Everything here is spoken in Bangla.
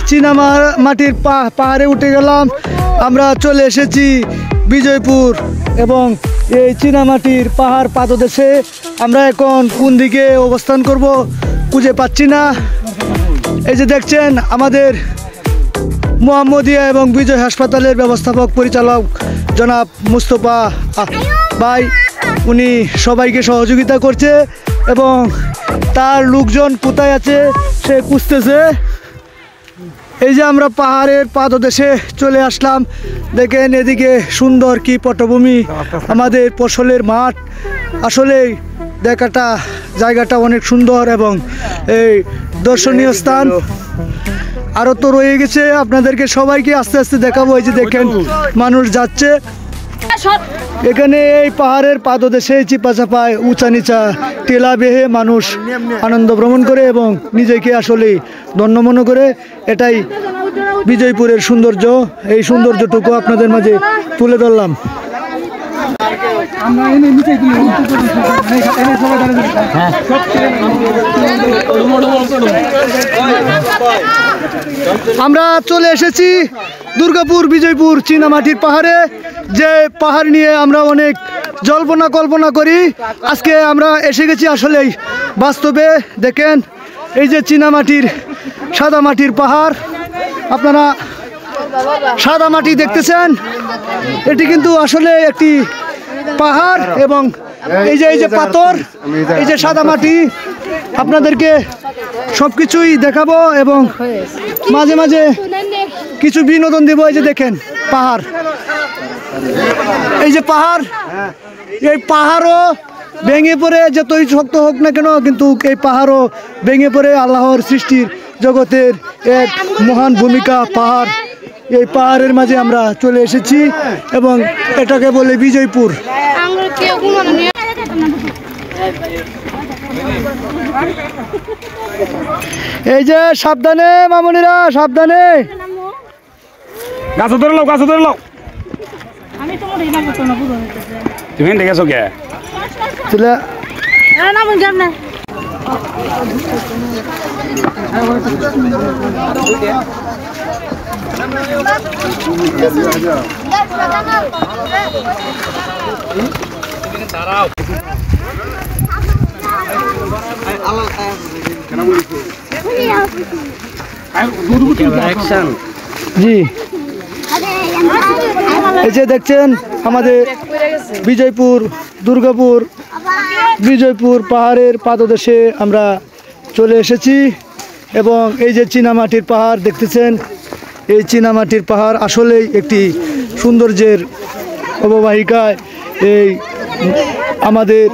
চীনামাটির পাহাড়ে উঠে গেলাম। আমরা চলে এসেছি বিজয়পুর এবং এই চীনামাটির পাহাড় পাদদেশে। আমরা এখন কোন দিকে অবস্থান করব খুঁজে পাচ্ছি না। এই যে দেখছেন আমাদের মোহাম্মদিয়া এবং বিজয় হাসপাতালের ব্যবস্থাপক পরিচালক জনাব মুস্তফা ভাই, উনি সবাইকে সহযোগিতা করছে এবং তার লোকজন কোথায় আছে সে খুঁজতেছে। এই যে আমরা পাহাড়ের পাদদেশে চলে আসলাম। দেখেন এদিকে সুন্দর কি পটভূমি, আমাদের ফসলের মাঠ। আসলেই জায়গাটা অনেক সুন্দর এবং এই দর্শনীয় স্থান আরও তো রয়ে গেছে। আপনাদেরকে সবাইকে আস্তে আস্তে দেখাবো। এই যে দেখেন মানুষ যাচ্ছে এখানে। এই পাহাড়ের পাদদেশে চিপা চাপায় উঁচা নিচা টেলা বেহে মানুষ আনন্দ ভ্রমণ করে এবং নিজেকে আসলে ধন্য মনে করে। এটাই বিজয়পুরের সৌন্দর্য। এই সৌন্দর্যটুকু আপনাদের মাঝে তুলে ধরলাম। আমরা চলে এসেছি দুর্গাপুর বিজয়পুর চীনামাটির পাহাড়ে, যে পাহাড় নিয়ে আমরা অনেক জল্পনা কল্পনা করি। আজকে আমরা এসে গেছি আসলেই বাস্তবে। দেখেন এই যে চীনামাটির সাদা মাটির পাহাড়, আপনারা সাদা মাটি দেখতেছেন। এটি কিন্তু আসলে একটি পাহাড় এবং এই যে পাথর, এই যে সাদা মাটি, আপনাদেরকে সব কিছুই দেখাবো এবং মাঝে মাঝে কিছু বিনোদন দেবো। এই যে দেখেন পাহাড়, এই যে পাহাড়, এই পাহাড়ও ভেঙে পড়ে যতই শক্ত হোক না কেন, কিন্তু এই পাহাড়ও ভেঙে পড়ে আল্লাহর সৃষ্টির জগতের এক মহান ভূমিকা পাহাড়। এই পাহাড়ের মাঝে আমরা চলে এসেছি এবং এটাকে বলে বিজয়পুর। এই যে সাবধানে মামুনিরা, সাবধানে। গাছ ধরে লাও, গাছ ধরে লাও। তুমি দেখেছো কে? জি, এই যে দেখছেন আমাদের বিজয়পুর পাহাড়ের পাদদেশে আমরা চলে এসেছি এবং এই যে চীনামাটির পাহাড় দেখতেছেন, এই চীনামাটির পাহাড় আসলেই একটি সৌন্দর্যের অববাহিকায়। এই আমাদের